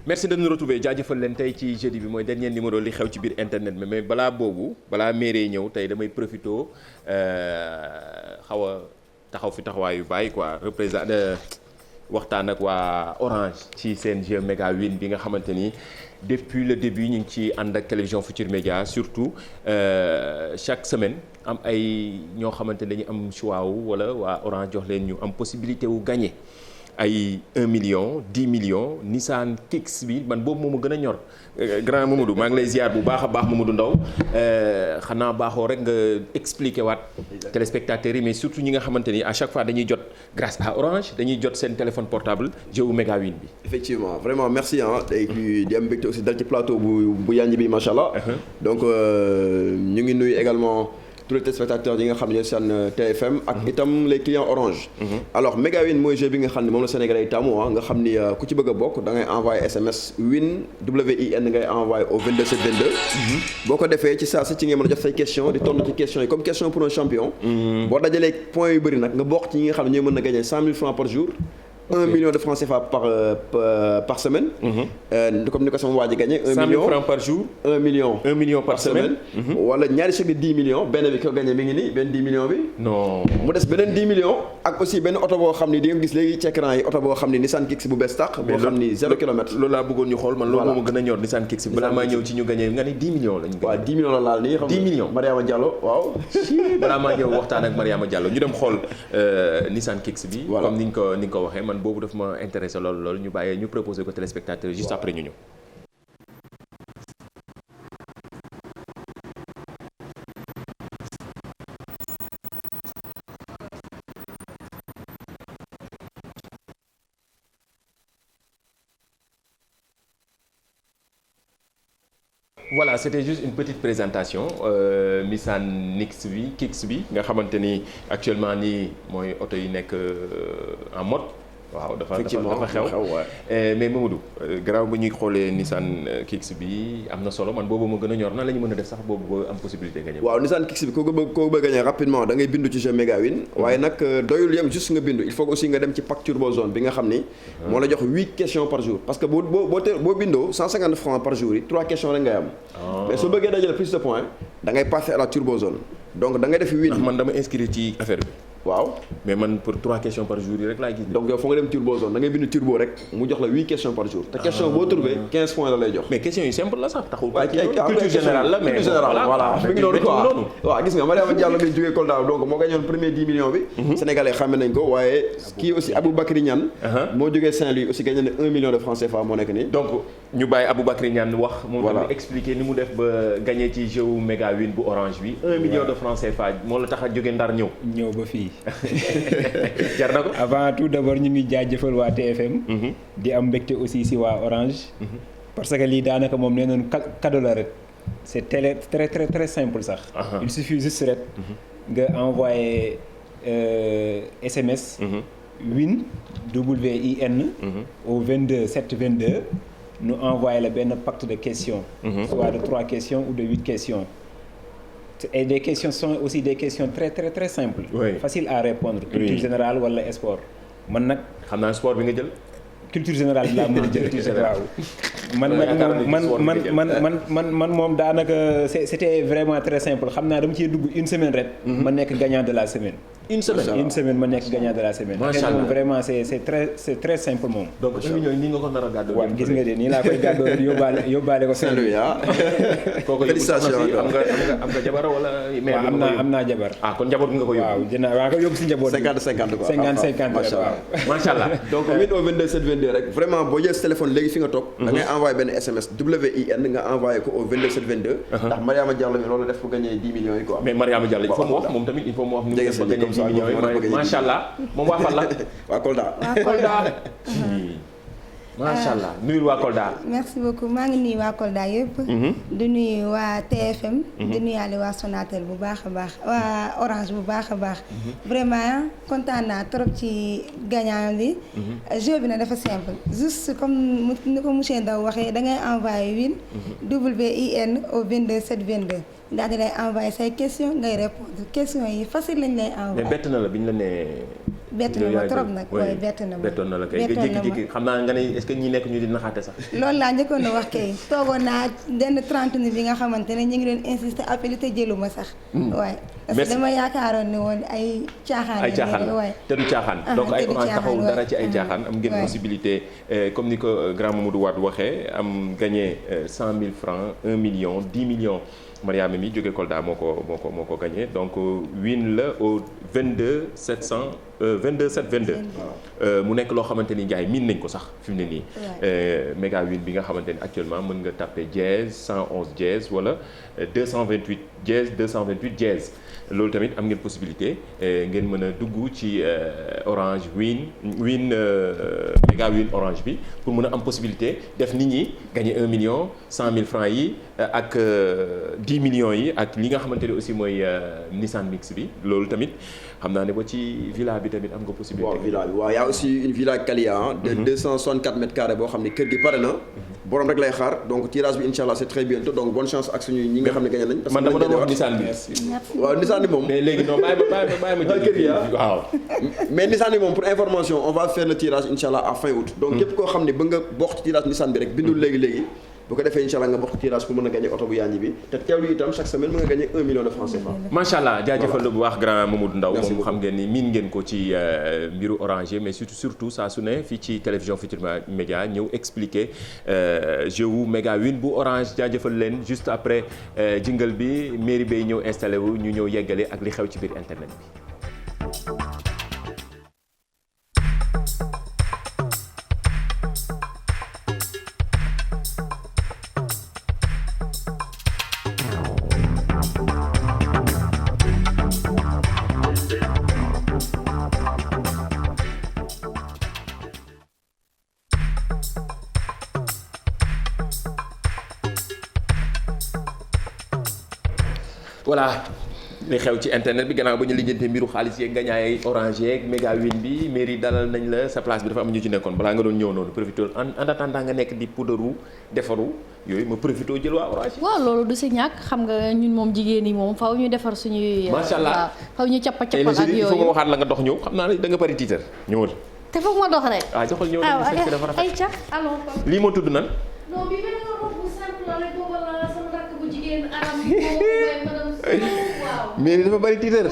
merci de nous retrouver jaajëfal leen tey ci jeudi bi mooy dernier numéro li xew ci biir internet bi mais balaa mairie ñëw tey damay profito xaw a taxaw fi taxawaayu bàyyi quoi représenter waxtaan ak waa Orange ci seen jeu méga win bi nga xamante ni depuis le début ñu ngi ci ànd ak télévision Futur Média surtout chaque semaine am ay ñoo xamante ne dañu am choix wu wala waa Orange jox leen ñu am possibilité wu gagner ay 1 million 10 millions Nissan Kicks bi man boobu moom a gën a ñor grand Mamadou maa ngi lay ziar bu baax a baax Mamadou Ndaw xanaa baaxoo rek nga expliquer waat téléspectateurs yi mais surtout ñi nga xamante ni à chaque fois dañuy jot grâce à Orange dañuy jot seen téléphone portable jeu méga win bi. effectivement vraiment merci di am mbégte aussi dal ci plateau bu yanj bi macha allah. Donc ñu ngi nuyu également. tous les téléspectateurs yi nga xam ne ñooy seen TFM ak itam les clients Orange. Alors méga win mooy jeu bi nga xam ne moom la Sénégalais yi taamu nga xam ni ku ci bëgg a bokk da ngay envoyé SMS win WIN ngay envoyé au 22 722. boo ko defee ci saa si ci ngay mën a jox say question di tontu ci questions yi comme question pour un champion. boo dajalee points yu bëri nag nga bokk ci ñi nga xam ne ñooy mën a gagner 100 000 francs par jour. 1 million de francs CFA par semaine. Comme ni ko sama waa ji gagné. 1 million 100 000 francs par jour. 1 million. 1 million par semaine. wala ñaari chèque de 10 millions benn bi ko gagné mi ngi nii benn 10 millions bi. non mu des beneen 10 millions ak aussi benn oto boo xam ni di nga gis léegi ci écran yi oto boo xam ni Nissan Kicks bu bees tàq. boo xam ni 0 kilomètre. loolu laa bëggoon ñu xool man loolu moo ma gën a ñor Nissan Kicks bi balaa maa ñëw ci ñu gagné nga ni 10 millions lañu. waaw 10 millions la laal nii. 10 millions Mariama Diallo waaw. balaa maa ñëw waxtaan ak Mariama Diallo ñu dem xool Nissan Kicks bi. voilà comme ni nga ko waxee man boobu daf ma intéressé loolu ñu bàyyee ñu proposé ko téléspectateurs juste après ñu ñëw. Voilà, c'était juste une petite présentation Nissan Kicks bi nga xamante ni actuellement nii mooy oto yi nekk en mode. waaw dafa xew mais Mamadou garaaw ba ñuy xoolee Nissan Kicks bi am na solo man boobu ma gën a ñor nan la ñu mën a def sax boobu ba am possibilité gagner. waaw Nissan Kicks bi koo bëgg gagner rapidement da ngay bindu ci jeu méga win waaye nag doyul yem juste nga bindu il faut aussi nga dem ci pack turbo zone bi nga xam ni moo la jox 8 questions par jour parce que boo bindoo 150 francs par jour yi 3 questions rek ngay am. mais soo bëggee dajale plus de points da ngay passer à la turbo zone donc da ngay def win. man dama inscrire ci affaire bi. waaw mais man pour 3 questions par jour yi rek laay gis. donc yow foo nga dem turbo zone da ngay bind turbo rek mu jox la 8 questions par jour. te question boo trouvé 15 points la lay jox. mais question yi simple la sax taxul. waaw culture générale la mais culture générale voilà mi ngi noonu quoi waaw gis nga Mariama Diallo bi jógee Kolda donc moo gagné woon premier 10 millions bi. Sénégalais xàmme nañ ko waaye kii aussi Aboubacry Niane. moo jógee Saint-Louis aussi gagné na 1 million de francs CFA moo nekk nii. donc ñu bàyyi Aboubacry Niane wax. moom tamit expliquer ni mu def ba gagné ci jeu méga win bu Orange bi. 1 million de francs CFA moo la tax a jógee Ndar ñëw ba fii. jar na ko avant tout d'abord ñu ngi jaajëfal waa TFM. di am mbégte aussi si waa Orange. parce que lii daanaka moom nee nañu cadeau la rek. c'est très très très très simple sax. il suffit juste rek. nga envoyer SMS. win WIN. au 22 722. ñu envoyer la benn paquet de questions. soit de 3 questions ou de 8 questions. et des questions sont aussi des questions très très très simples. Faciles à répondre. culture générale wala sport. man nag xam naa sport bi nga jël. culture générale bi laa mën a jël culture générale. man moom daanaka c'était vraiment très simple xam naa dama ciy dugg une semaine rek. ma nekk gagnant de la semaine. une semaine ma nekk gagnant de la semaine. macha allah vraiment c'est très simple moom. donc 1 million nii nga ko nar a gàddoo. waaw gis nga de nii laa koy gàddoo yóbbaale ko Saint-Louis. kooku am nga jabar wala. waaw am naa jabar. kon njaboot nga ko yóbbu. waaw ko yóbbu si njaboot. 50-50 quoi. 50-50 waaw. macha allah donc win au 22 722 rek vraiment boo jël téléphone léegi fi nga toog. da ngay envoyé benn SMS WIN nga envoyé ko au 22 722. ndax Mariama Diallo mi loolu def pour gagner 10 millions yi quoi. mais Mariama Diallo il faut mu wax moom tamit il faut mu wax. mu def ba gagner 10 millions yi macha allah moom waa fan la. waa Kolda. macha allah nuyul waa Kolda. merci beaucoup maa ngi nuyu waa Kolda yëpp. di nuyu waa TFM. di nuyaale waa Sonatel bu baax a baax waa Orange bu baax a baax. vraiment kontaan naa trop ci gagnant bi. jeu bi nag dafa simple juste comme ni ko monsieur Ndaw waxee da ngay envoyé win. WIN au 22 722. daal di lay envoyé say question ngay répondre question yi facile lañ lay envoyé. mais bett na la bi ñu la nee bett na ma trop nag. waaye bett na ma bettoon na la kay nga jékki-jékki xam naa nga ne est-ce que ñi nekk ñu di naxaate sax. loolu laa njëkkoon a wax kay toogoon naa benn 30 minutes bi nga xamante ne ñu ngi doon insister appel te jëluma sax. waaye parce que dama yaakaaroon ne woon ay caaxaan. ay caaxaan la te du caaxaan. donc ay Orange taxawul dara ci ay caaxaan. am ngeen possibilité comme ni ko grand Mamadou Wade waxee am gagné 100 000 francs 1 million 10 millions. Mariama mi jóge Kolda moo ko gagné donc win la au 22 722 mu nekk loo xamante ni gars yi miin nañ ko sax fi mu ne nii méga win bi nga xamante ni actuellement mën nga tapé dièse 111 dièse wala 228 dièse 228 dièse loolu tamit am ngeen possibilité ngeen mën a dugg ci Orange win méga win Orange bi pour mën a am possibilité def nit ñi gagné 1 million 100 000 francs yi ak 10 millions yi ak li nga xamante ne aussi mooy Nissan Mix bi loolu tamit xam naa ne ba ci villa bi tamit am nga possibilité. waaw villa bi waaw y a aussi une villa Calia de 264 mètres carrés boo xam ne kër gi pare na. borom rek lay xaar donc tirage bi incha allah c'est très bientôt donc bonne chance ak suñu ñi nga xam ne gagné nañ. parce que man dama doon wax Nissan bi. waaw Nissan bi moom. mais léegi non bàyyi ma kër gi waaw. mais Nissan bi moom pour information on va faire le tirage incha allah à fin août. donc képp koo xam ne ba nga bokk ci tirage Nissan bi rek bindul léegi. bu ko defee incha allah nga bokk tirage pour mën a gagné oto bu yànji bi te teewlu itam chaque semaine mën nga gagné 1 million de francs CFA. macha allah jaajëfal la bu baax grand Mamadou Ndaw moom xam ngeen ni miin ngeen ko ci mbiru Orange mais surtout saa su ne fii ci télévision Futurs Médias ñëw expliquer jeu wu méga win bu Orange jaajëfal leen juste après jingle bi mairie bay ñëw installé wu ñu ñëw yeggale ak li xew ci biir internet bi. voilà li xew ci internet bi gannaaw ba ñu lijjante mbiru xaalis yeeg ngañaay Orange yeeg méga win bi mairie dalal nañ la sa place bi dafa am ñu ci nekkoon balaa nga doon ñëw noonu profité en attendant nga nekk di puudaru defaru yooyu ma profité jël waa Orange. waaw loolu du si ñàkk xam nga ñun moom jigéen ñi moom faw ñu defar suñuy. macha allah faw ñu cappa cappal ak yooyu il faut nga waxaat la nga dox ñëw xam naa ne da nga bari tiitar ñëwal. te foog ma dox rek. waaw joxal ñëw nañu dafa rafet. ayca alors. lii moo tudd nan. non bi benn robe bu simple la rek boobu la sama rakk bu jigéen aram boobu waaw. mais dafa bari tiitar.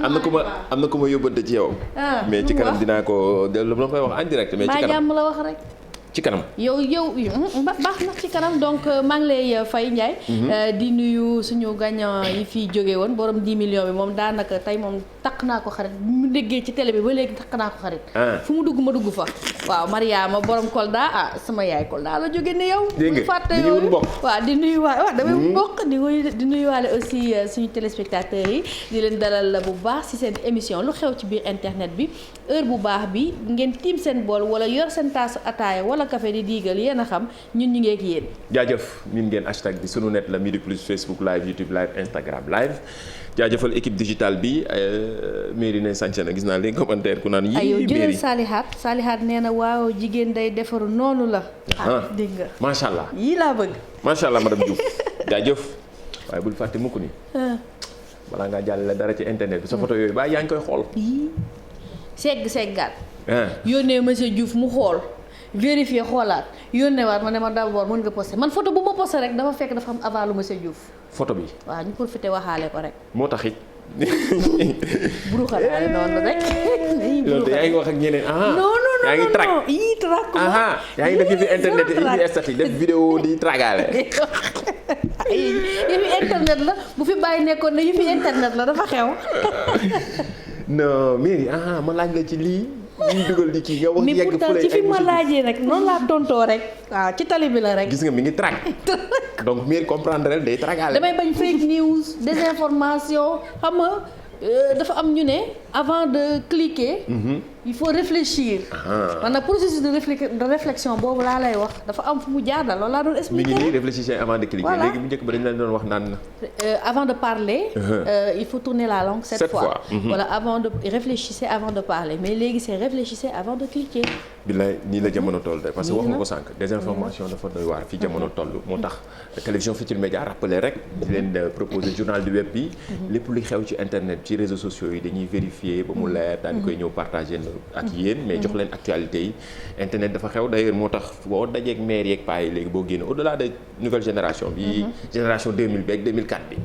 am na ku ma yóbbante ci yow. mais ci kanam dinaa ko lu ma koy wax en direct. mais ci kanam jàmm la wax rek. ci kanam yow baax na ci kanam donc maa ngi lay fay Ndiaye. di nuyu suñu gagnant yi fii jóge woon borom 10 millions bi moom daanaka tey moom takk naa ko xarit bu mu déggee ci télé bi ba léegi takk naa ko xarit. fu mu dugg ma dugg fa. waaw Mariama borom Kolda sama yaay Kolda la jóge ne yow. dégg nga fàtte yooyu waaw di nuyuwaale waaw damay mbokk di nuyuwaale aussi suñu téléspectateurs yi di leen dalal bu baax ci seen émission lu xew ci biir internet bi heure bu baax bi ngeen tiim seen bool wala yor seen taasu ataaya wala café di diigal yéen a xam ñun ñu ngi ak yéen. jaajëf min ngeen hashtag bi sunu net la Midi Plus Facebook live YouTube live Instagram live jaajëfal équipe digitale bi mairie ne sànce na gis naa léegi commentaire ku naan yii aywa jëlal Salihat nee na waaw jigéen day defaru noonu la. dégg nga macha allah yii laa bëgg. macha allah madame Diouf jaajëf waaye bul fàtte mukk ni balaa ngaa jàllale dara ci internet bi sa photo yooyu ba yaa ngi koy xool. seggaat. yónnee monsieur Diouf mu xool. vérifier xoolaat yónnee waat ma ne ma d'abord mën nga posté man photo bu ma posté rek dafa fekk dafa am avalu monsieur Diouf. photo bi. waaw ñu profité waxaale ko rek. moo tax it. buru xalaale noonu rek. loolu de yaa ngi wax ak ñeneen non yaa ngi track yii track yaa ngi def yëfi internet yëfi statut def vidéo di tragaale. yëfi internet la bu fi bàyyi nekkoon ne yëfi internet la dafa xew. non mairie ma laaj la ci lii. ñu dugal di kii nga wax yegg fu lay ci fi ma laajee rek noonu laa tontoo rek waaw ci tali bi la rek. gis nga mi ngi track donc mieux comprendre day tragaale. damay bañ fake news désinformation xam nga dafa am ñu ne avant de cliquer. il faut réfléchir. man nag processus de réflexion boobu laa lay wax dafa am fu mu jaar daal loolu laa doon mi expliquer. ngi nii réfléchissez avant de cliquer. Voilà. léegi bu njëkk ba dañu leen doon wax naan. Avant de parler. Il faut tourner la langue 7 fois. Voilà, réfléchissez avant de parler mais léegi c'est réfléchissez avant de cliquer. billaay nii la jamono toll de parce que wax nga ko sànq désinformation dafa doy waar fi jamono toll moo tax télévision Futurs Médias rappelé rek di leen proposer journal du web bi lépp luy xew ci internet ci réseaux sociaux yi dañuy vérifier ba mu leer daal di koy ñëw partager ak yéen mais jox leen actualité yi internet dafa xew d'ailleurs moo tax boo dajeeg maire yeeg paa yi léegi boo génn au-delà de nouvelle génération bi génération 2000 bi ak 2004 bi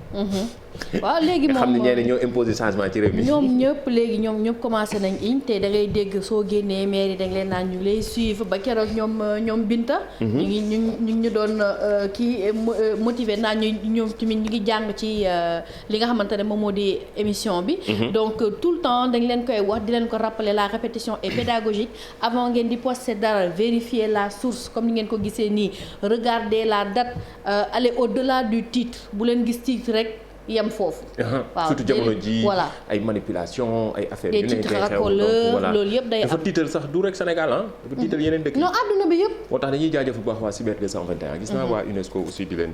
waaw léegi nga xam ne moom ñeneen ñoo imposer changement ci réew mi ñoom ñëpp commencé nañ iñ te da ngay dégg soo génnee maire yi da nga leen naan ñu lay suivre ba keroog ñoom Binta. ñu doon kii motiver naan ñoom tamit ñu ngi jàng ci li nga xamante ne moom moo di émission bi. donc tout le temps dañ leen koy wax di leen ko rappeler la répétition est pédagogique avant ngeen di poster dara vérifier la source comme ni ngeen ko gisee nii regarder la date aller au-delà du titre bu leen gis titre rek. yem foofu. waaw surtout jamono ji voilà ay manipulation ay affaires des yu ne titres day xew racoleurs loolu yëpp day am dafa tiital sax du rek Sénégal dafa tiital yeneen dëkk non àdduna bi yëpp. moo tax dañuy jaajëf bu baax waa Cyber 221 gis naa waa UNESCO aussi di leen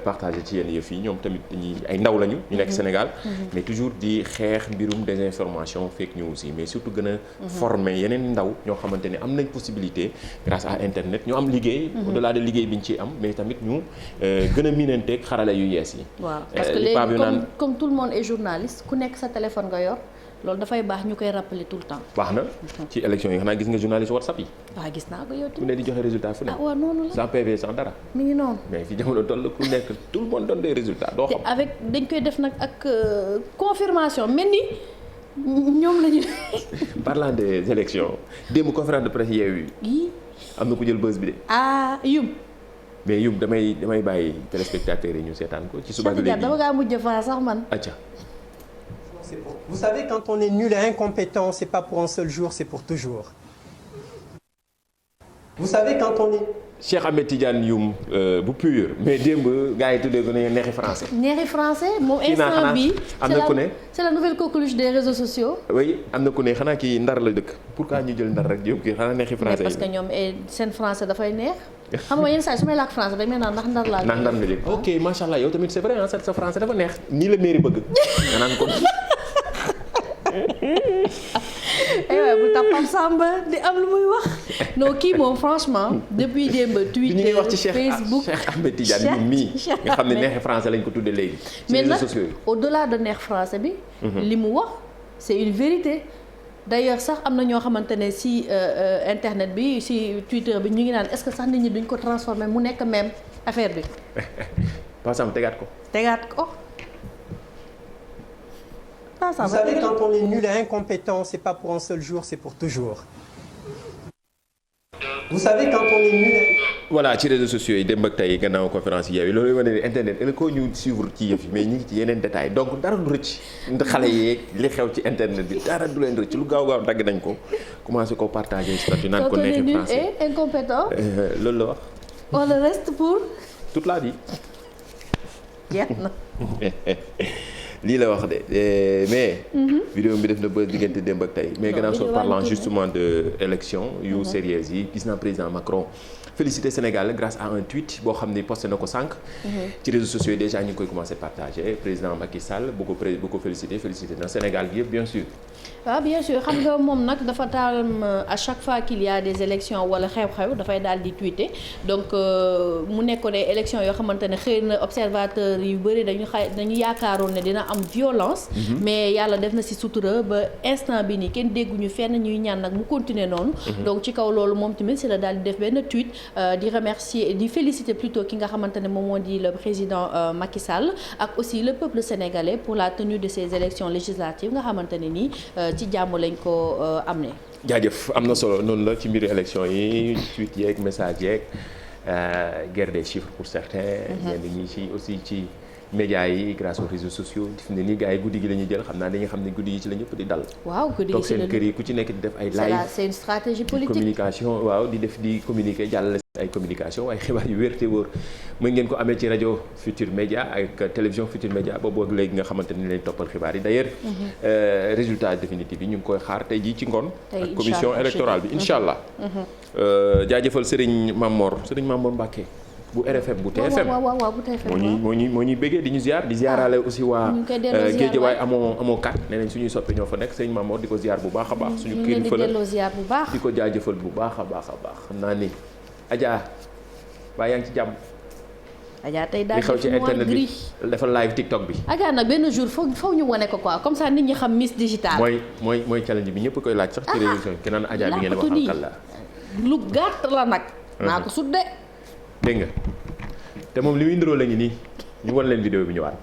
partager ci yenn yëf yi ñoom tamit dañuy ay ndaw lañu ñu nekk Sénégal mais toujours di xeex mbirum désinformation fake news yi mais surtout gën a former yeneen ndaw ñoo xamante ne am nañ possibilité grâce à internet ñu am liggéey au-delà de liggéey bi ñu ciy am mais tamit ñu gën a miinanteeg xarala yu yees yi waaw parce que léegi comme tout le monde est journaliste ku nekk sa téléphone nga yor loolu dafay baax ñu koy rappeler tout le temps. baax na ci élection yi xanaa gis nga journaliste WhatsApp yi. waaw gis naa ko yow ku tamit. ne di joxe résultat fu ne. waaw noonu la sans PV sans dara. mi ngi noonu. mais fi jamono toll ku nekk tout le monde donne des résultats doo te xam. avec dañ koy def nag ak confirmation mel ni ñoom la ñu. parlant des élections démb conférence de presse Yewwi yii am na ku jël buzz bi de. yum. mais yum damay bàyyi téléspectateurs yi ñu seetaan ko ci suba bi léegi. dama kaa mujj faa sax man. acca. Vous savez, quand on est nul et incompétent, c'est pas pour un seul jour, c'est pour toujours. Vous savez, quand on est... Cheikh Ahmed Tidiane Youm bu pur mais démb gars yi tuddee ko ne neexi français. neexi français moom Kii naa instant xanaa bi am na ku ne. c'est la nouvelle coqueluche des réseaux sociaux. oui am na ku ne xanaa kii ndar la dëkk pourquoi ñu jël ndar rek yóbbu kii xanaa neexi mais français parce que ñoom seen français dafay neex. xam nga yenn saa yi su may làkk français dañ may naan ndax ndar laa. ndax ndar nga jël ok macha allah yow tamit c'est vrai sa français dafa neex nii la mairie bëgg nga naan ko. aywa bu tappam Samba di am lu muy wax non kii moom franchement depuis démb Twitter ñu ngi wax ci Facebook Cheikh Ahmed Tidiane Youm mii nga xam ne neexi français lañ ko tuddee léegi. ci mais réseaux nag sociaux yi. au-delà de neex français bi. li mu wax c'est une vérité. d'ailleurs sax am na ñoo xamante ne si internet bi si Twitter bi ñu ngi naan est-ce que sax nit ñi duñ ko transformer mu nekk même affaire bi. Par exemple tegaat ko. tegaat ko. Vous savez, quand on est nul et incompétent, c'est pas pour un seul jour, c'est pour toujours. Vous savez, quand on est nul et... voilà ci réseaux sociaux yi démb ak tey gannaaw conférence yi Yewwi loolu wane ne internet il faut ñu suivre ci yëf yi mais ñu ngi ci yeneen détails donc dara du rëcc xale yeeg li xew ci internet bi dara du leen rëcc lu gaaw dagg nañ ko commencé ko partager statut naan ko neexi nul français et incompétent. loolu la wax on le reste pour. toute la vie. jeex na. lii la wax de mais. vidéo bi def na buzz diggante démb ak tey. mais gannaaw soo parlant justement de élection yu sérieuses yi gis naa président Macron féliciter Sénégal grâce à un tweet boo xam ne posté na ko sànq. ci réseaux sociaux yi déjà ñu ngi koy commencer partager président Macky Sall bu ko féliciter na Sénégal gi yëpp bien sûr. waaw bien sûr xam nga moom nag dafa taal à chaque fois qu'il y a des élections wala xew-xew dafay daal di tweeter donc mu nekkoon ay élections yoo xamante ne xëy na observateurs yu bëri dañu yaakaaroon ne dina am violence. mais yàlla def na ci sutura ba instant bi nii kenn dégguñu fenn ñuy ñaan nag mu continuer noonu. donc ci kaw loolu moom tamit ci la daal di def benn tweet di remercier di féliciter plutôt ki nga xamante ne moom moo di le président Macky Sall ak aussi le peuple sénégalais pour la tenue de ces élections législatives nga xamante ne nii. ci jàmm lañ ko am ne. jaajëf am na solo noonu la ci mbiru élection yi tweet yeeg message yeeg guerre des chiffres pour certains. ñenn ñi ci aussi ci médias yi grâce aux réseaux sociaux fi ne nii gars yi guddi gi la ñuy jël xam naa dañuy xam ne guddi yi ci la ñëpp di dal. waaw guddi toog gi ci la seen kër yi ku ci nekk di def ay live. c'est une stratégie politique communication waaw di communiquer jàllale ay communication ay xibaar yu wér te wóor mën ngeen ko amee ci rajo Futur Média ak télévision Futur Média boobu ak léegi nga xamante ni leen toppal xibaar yi d'ailleurs résultat définitif yi ñu ngi koy xaar tey jii ci ngoon ak commission électorale bi incha allah jaajëfal Serigne Mamor Mbacké bu RFM bu TFM waaw bu TFM moo ñuy bëggee di ñu ziar di ziarale aussi waa Géejawaay amoo kat nee nañ suñuy soppe ñoo fa nekk sëñ Mamor di ko ziar bu baax a baax suñu kilifa la di ko jaajëfal bu baax a baax xam naa ni Adja baa yaa ngi ci jàmm Adja tey daal li xew ci internet bi dafa live TikTok bi Adja nag benn jour foog ñu wane ko quoi comme ça nit ñi xam Miss Digital mooy challenge bi ñëpp koy laaj sax ci réseau ki naan Adja bi ngeen waxal kan la lu gàtt la nag naa ko sudde dégg nga te moom li muy ndiroo la ngi nii ñu won leen vidéo bi ñëwaat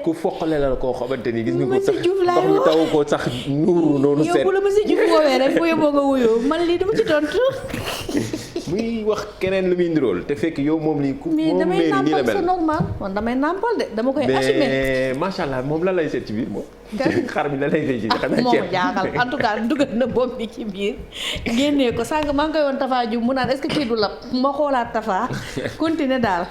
ku foqale la koo xamante ni gis nga ko sax ndox mi taw ko sax nuuru noonu seet yow bu la ma si Diouf woowee rek bu yóbboo nga wuyu man lii dama ci tontu. muy wax keneen lu muy ndirool te fekk yow moom lii ku mais moom damay mairie nii la nàmpal mel c'est normal man damay nàmpal de dama koy assumer. mais macha allah moom la lay seet ci biir moom. xar mi la lay fay ci xanaa moo ceeb ma jaaxal en tout cas dugal na bopp bi ci biir génnee ko sànq maa ngi koy woon Tafa Diouf mu naan est-ce que kii du lab ma xoolaat Tafa continuer daal.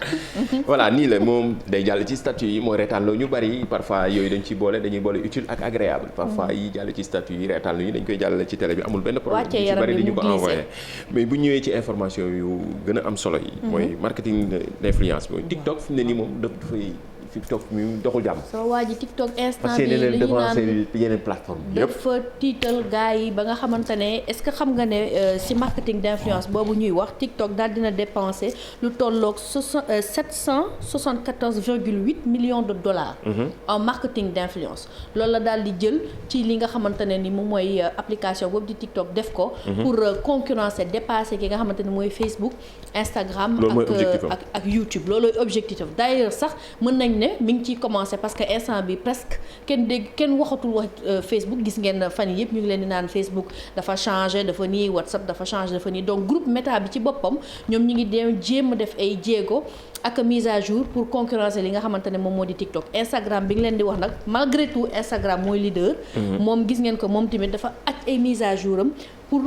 voilà nii la moom day jàll ci statut yi mooy reetaan loo ñu bari parfois yooyu dañ ciy boole dañuy boole utile ak agréable parfois yi jàll ci statut yi reetaan lu ñu dañ koy jàllale ci télé bi amul benn problème wàccee ci yaram bari bi di ñu ko mu envoyé mais bu ñëwee ci information yu gën a am solo yi mooy marketing d'influence mooy TikTok fi mu ne nii moom dafay TikTok mi doxul jàmm sama waa ji TikTok instant parce bi que li ñu devancer naan yeneen plateforme yëpp dafa tiital gars yi ba nga xamante ne est-ce que xam nga ne ci marketing d'influence boobu ñuy wax TikTok daal dina dépenser lu tolloog 774,8 millions de dollars. En marketing d'influence. loolu la daal di jël ci li nga xamante ne ni moom mooy application boobu di TikTok def ko. pour concurrencer dépasser ki nga xamante ne mooy Facebook Instagram. ak YouTube loolooy objectif am d'ailleurs sax mën nañ ne mi ngi ciy commencer parce que instant bi presque kenn waxatul wax Facebook gis ngeen fan yii yëpp ñu ngi leen di naan Facebook dafa changer dafa nii WhatsApp dafa changer dafa nii donc groupe Meta bi ci boppam ñoom ñu ngi dem jéem a def ay jéego ak mise à jour pour concurrencer li nga xamante ne moom moo di TikTok Instagram bi ngi leen di wax nag malgré tout Instagram mooy leader. moom gis ngeen ko moom tamit dafa aj ay mise à jour am pour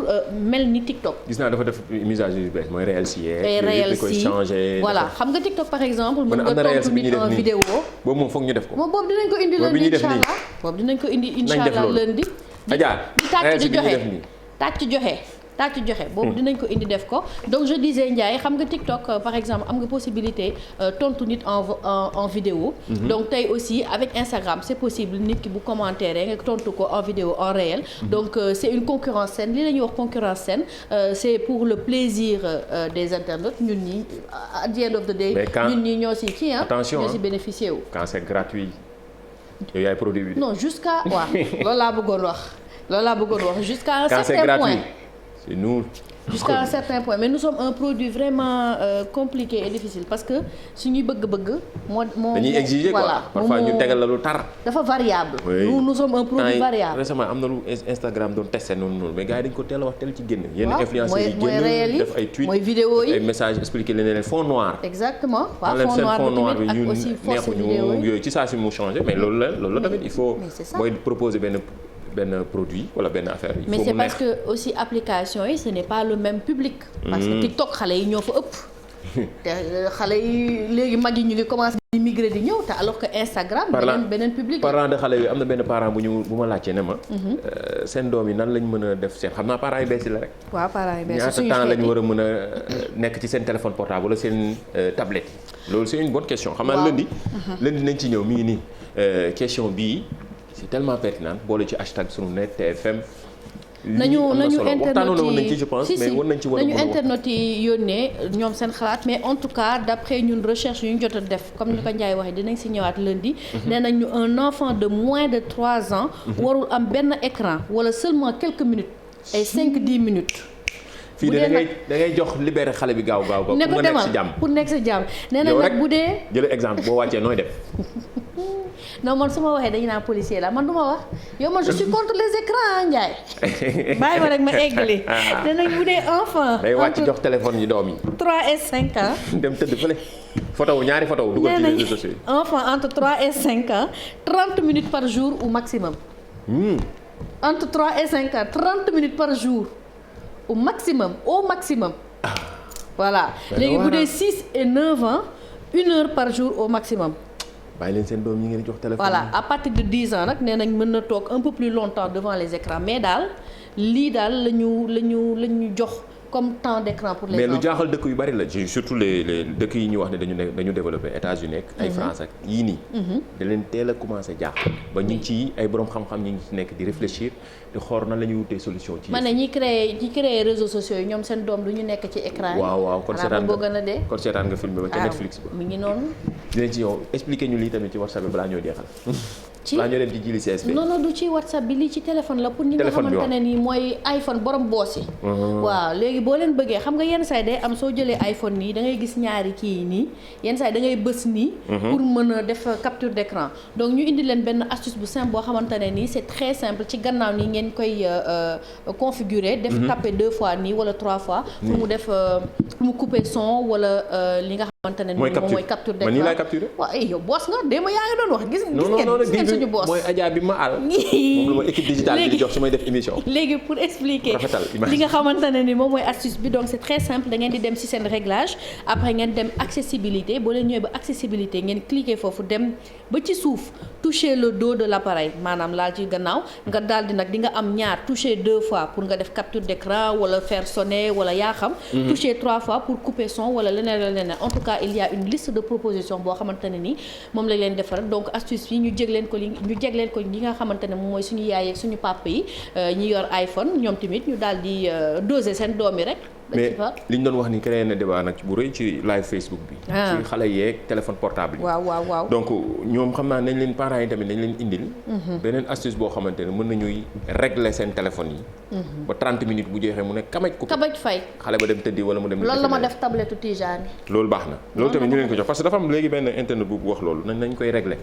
mel ni TikTok. gis naa dafa def mise à jour yu bees mooy Reels yi. Reels yi voilà xam nga TikTok par exemple. mën nga tontu nit en vidéo. boobu moom foog ñu def ko. moom boobu dinañ ko indi lundi incha allah boobu dinañ ko indi incha allah lundi. Adja Reels bi tàcc joxe boobu dinañ ko indi def ko donc je disais Ndiaye xam nga TikTok par exemple am nga possibilité tontu nit en vidéo donc tey aussi avec Instagram c'est possible nit ki bu commentaire nga tontu ko en vidéo en réel donc c'est une concurrence saine li la ñuy wax concurrence saine c'est pour le plaisir des internautes ñun ñi at the end of the day ñun ñi ñoo si kii ñoo si bénéficier wu quand c'est gratuit yow yaay produit bi non jusqu'à waaw loolu laa bëggoon wax jusqu'à un certain point c'est nous. Jusqu'à un certain point mais nous sommes un produit vraiment compliqué et difficile parce que suñuy bëgg-bëgg moo dañuy exiger quoi parfois ñu tegal la lu tar. dafa variable. nous sommes un produit variable. récemment am na lu Instagram doon testé noonu mais gars yi dañu ko teel a wax teel ci génn. yenn influenceurs yi génn def ay tweets mooy vidéo yi ay messages expliqué leen fond noir. exactement waaw fond noir bi tamit ak aussi force vidéo yi yooyu ci saa si mu changé mais loolu la tamit il faut mooy proposer benn produit wala benn affaire yi. mais c'est parce que aussi application yi ce n'est pas le même public. parce que TikTok xale yi ñoo fa ëpp. te xale yi léegi mag yi ñu ngi commencé di migrer di ñëw te alors que Instagram. beneen public. parlant de xale yi am na benn parent bu ma laajte ne ma. seen doom yi nan lañ mën a def seen xam naa parents yu bees yi la rek. waaw parents yu bees yi ñaata temps lañ war a mën a nekk ci seen téléphone portable wala seen tablette yi loolu c'est une bonne question. xam naa lundi nañ ci ñëw mi ngi nii question bii. c'est tellement pertinent boole ci hashtag sunu net TFM. nañu internautes yi je pense mais war nañ ci war a nañu internautes yi yónnee ñoom seen xalaat mais en tout cas d'après ñun recherche yu ñu jot a def comme ni ko Ndiaye waxee dinañ si ñëwaat lundi. nee nañu un enfant de moins de 3 ans. warul am benn écran wala seulement quelques minutes ay 5-10 minutes. fii de da ngay jox libéré xale bi gaaw pour nga nekk si jàmm pour nekk si jàmm nee nañ nag bu dee jël exemple boo wàccee nooy def non man su ma waxee dañu naan policier la man du ma wax yow man je suis contre les écrans Ndiaye bàyyi ma rek ma eggali danañ bu dee enfant day wàcc jox téléphone yi doom yi 3 et 5 ans dem tëdd fële photo wu ñaari photo wu dugal ci réseaux sociaux yi enfant entre 3 et 5 ans 30 minutes par jour au maximum entre 3 et 5 ans 30 minutes par jour au maximum voilà léegi bu dee 6 et 9 ans 1 heure par jour au maximum. bàyyi leen seen doom yi ngeen jox téléphone. voilà à partir de 10 ans nag nee nañ mën na toog un peu plus longtemps devant les écrans mais daal lii daal la ñu jox comme temps d'écran pour les enfants. mais lu jaaxal dëkk yu bari la surtout les dëkk yi ñu wax ne dañu développé États-Unis ay France ak yii nii. da leen teel a commencé jaaxal. ba ñu ngi ci ay borom xam-xam ñu ngi ci nekk di réfléchir di xool nan la ñuy wutee solution. ci ma ne ñi créé réseaux sociaux yi ñoom seen doom du ñu nekk ci écran yi. waaw kon seetaan nga film ba ca Netflix ba. mi ngi noonu. dinañ ci yow expliquer ñu lii tamit ci WhatsApp bi balaa ñoo jeexal. balaa ñoo dem ci jili CSB. non du ci WhatsApp bi lii ci téléphone la pour ñi nga xamante ne nii mooy iPhone borom boos yi. waaw léegi boo leen bëggee xam nga yenn saa yi day am soo jëlee iPhone nii da ngay gis ñaari kii yi nii yenn saa yi da ngay bës nii. pour mën a def capture d'écran donc ñu indi leen benn astuce bu simple boo xamante ne nii c'est très simple ci gannaaw nii ngeen koy configurer. def taper 2 fois nii wala 3 fois. pour mu def pour mu couper son wala li nga xamante ne nii moom mooy capture d'écran. man nii laay capturer. waaw yow boos nga démb yaa ngi doon wax gis ngeen suñu boos. mooy Adja bi ma àll. moom la ma équipe digitale bi di jox su may def émission. léegi pour expliquer li nga xamante ne ni moom mooy astuce bi donc c'est très simple da ngeen di dem ci seen réglage après ngeen dem accessibilité boo leen ñëwee ba accessibilité ngeen cliquer foofu dem ba ci suuf toucher le dos de l'appareil maanaam laal ci gannaaw nga daal di nag di nga am ñaar toucher 2 fois pour nga def capture d'écran wala faire sonner wala yaa xam. toucher 3 fois pour couper son wala leneen en tout cas il y a une liste de propositions boo xamante ne ni moom la leen defar donc astuce bi ñu jégleen ko ñi nga xamante ne moom mooy suñu yaay ak suñu papa yi ñi yor iPhone ñoom tamit ñu daal di doser seen doom yi rek. mais li ñu doon wax ni créé na débat nag bu rëy ci live Facebook bi. ci xale yeeg téléphone portable yi. waaw donc ñoom xam naa nañ leen parents yi tamit nañ leen indil. beneen astuce boo xamante ne mën nañuy régler seen téléphone yi. ba 30 minutes bu jeexee mu ne kamaj fay. xale ba dem tëddi wala mu dem. loolu la ma def tablette Tijani. loolu baax na loolu tamit ñu leen ko jox parce que dafa am léegi benn internet bu wax loolu nañ koy régler.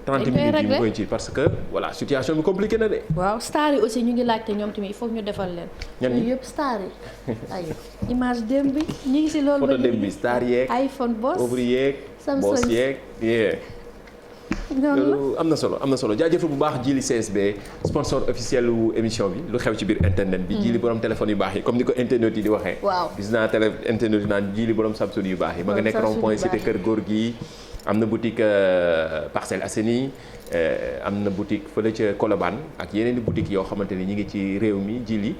30 minutes yi mu koy ci parce que voilà situation bi compliqué na de. waaw star yi aussi ñu ngi laajte ñoom tamit il faut ñu defal leen. ñan ñi yëpp star yi aywa. image démb bi ñu ngi ci loolu. photo démb bi star yeeg. iPhone boss Obri yeeg. Samsung boss yeeg loolu am na solo jaajëfal bu baax Jili CSB sponsor officiel wu émission bi lu xew ci biir internet bi. Jili borom téléphone yu baax yi comme ni ko internet yi di waxee. waaw gis naa internet yi naan Jili borom Samsung yu baax yi. ma nga nekk rond point cité Kër Góor gi. am na boutique Parcelles Assainies am na boutique fële ca Colobane ak yeneen i boutique yoo xamante ni ñi ngi ci réew mi Jili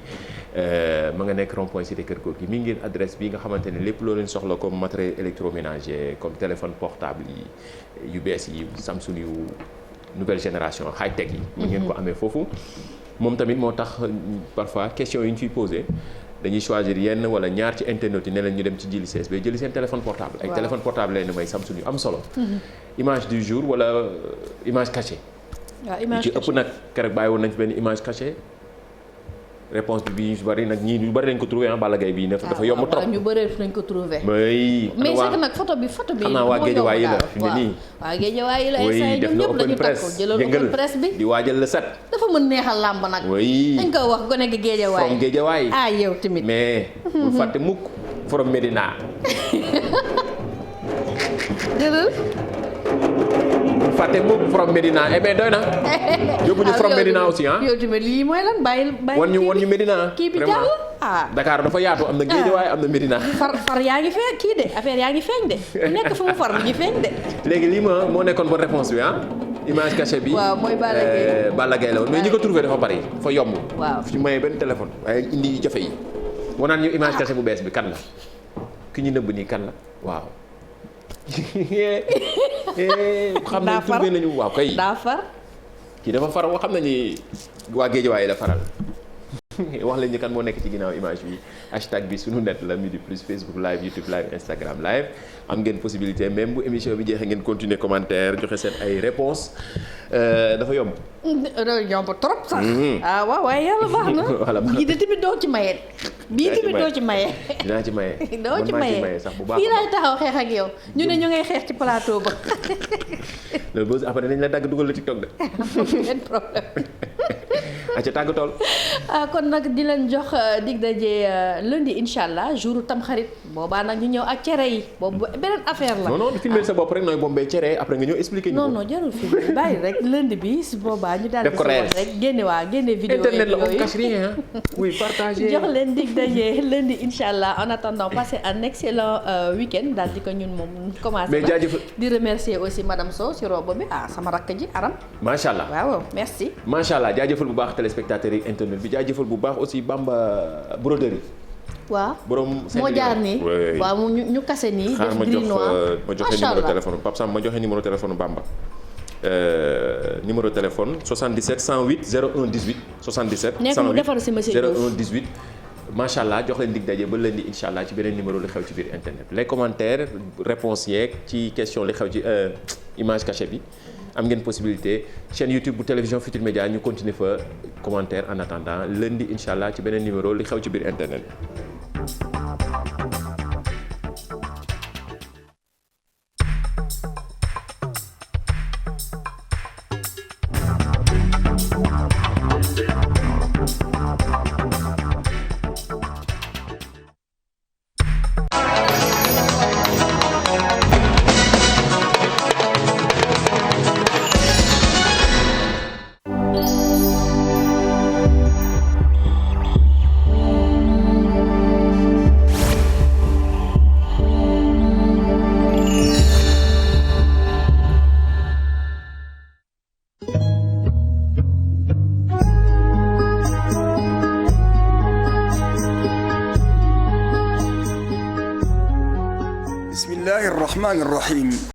ma nga nekk rond point cité Kër Góor gi mi ngi adresse bi nga xamante ne lépp loo leen soxla comme matériel électroménager comme téléphone portable yi yu bees yi Samsung yu nouvelle génération high tech yi. mu ngeen ko amee foofu. moom tamit moo tax parfois question yi ñu fiy posé. dañuy choisir yenn wala ñaar ci internet yi ne leen ñu dem ci Jili CSB jëli seen téléphone portable. ay téléphone portable leen may Samsung yu am solo. image du jour wala image cachée. waaw image cachée ci ëpp nag keroog bàyyi woon nañ ci benn image cachée. réponse bi ñu bari nag ñii ñu bari nañ ko trouvé Balla Gaye bii dafa yomb trop. ñu bari nañ ko trouvé. mais c'est que nag photo bi xam naa waa Géejawaay yi la fi mu ne nii. waa Géejawaay yi la instant ñoom ñëpp dañu takku jëloon open press bi di waajal la set. dafa mën neexal làmb nag. dañ ko wax gone gi Géejawaay. from Géejawaay. yow tamit. mais bul fàtte mukk from Medina. jëlal. fàtte mukk from Medina mais doy na. yóbbu ñu from Medina aussi yow tamit lii mooy lan bàyyi wan ñu Medina. kii bi jàll Dakar dafa yaatu am na Guédiawaye am na Medina. far yaa ngi feeñ kii de affaire yaa ngi feeñ de ku nekk fu mu far mi ngi feeñ de. léegi lii moo nekkoon bonne réponse bi image cachée bi. waaw mooy Balla Gaye la woon mais ñi ko trouvé dafa bari dafa yomb. waaw fi mayee benn téléphone waaye indi jafe yi. wanaan ñu image cachée bu bees bi kan la ki ñu nëbb nii kan la waaw. xam nañ trouvé nañu waaw kay. daa far. kii dafa far xam nañu waa Guédiawaye la faral. wax leen ñu kan moo nekk ci ginnaaw image bi hashtag bi sunu net la Midi Plus Facebook live YouTube live Instagram live am ngeen possibilité même bu émission bi jeexee ngeen continuer commentaire joxe seen ay réponses dafa yomb. yomb trop sax. waaw waaye yàlla baax na. voilà bii de tamit doo ci maye. bii tamit doo ci maye. dinaa ci maye. doo ci maye sax bu baax fii laay taxaw xeex ak yow ñu ne ñu ngay xeex ci plateau ba. loolu boobu après dañ la dagg dugal la TikTok de. benn problème. ca tàggatool. kon nag di leen jox dig daje lundi incha allah jour tamxarit boobaa nag ñu ñëw ak cere yi boobu beneen affaire la. non filmer sa bopp rek nooy bombee cere après nga ñëw expliquer ñu ko. non jarul filmer bàyyi rek lundi bi si boobaa ñu daal di. def ko réel rek génne vidéo internet la on yooyu cache rien oui partager. jox leen dig daje lundi incha allah en attendant passez un excellent week-end daal di ko ñun moom commencé. mais jaajëf di remercier aussi madame Sow si robe bi sama rakk ji Aram. macha allah waaw merci. macha allah jaajëfal bu baax téléspectateurs yi internet bi jaajëfal bu baax aussi Bamba broderie. waaw borom moo jaar nii waaw mu ñu kase nii. xaar ma def joxe numéro téléphone Pape Sam ma joxe numéro téléphone Bamba. numéro téléphone 77 108 01 18 77. 108 01 18. macha allah jox leen dig daje ba lundi incha allah ci beneen numéro li xew ci biir internet les commentaires réponses yeeg ci question li xew ci image cachée bi. am ngeen possibilité chaîne YouTube bu télévision Futur Média ñu continuer fa commentaire en attendant lundi incha allah ci beneen numéro li xew ci biir internet. الرحمن الرحيم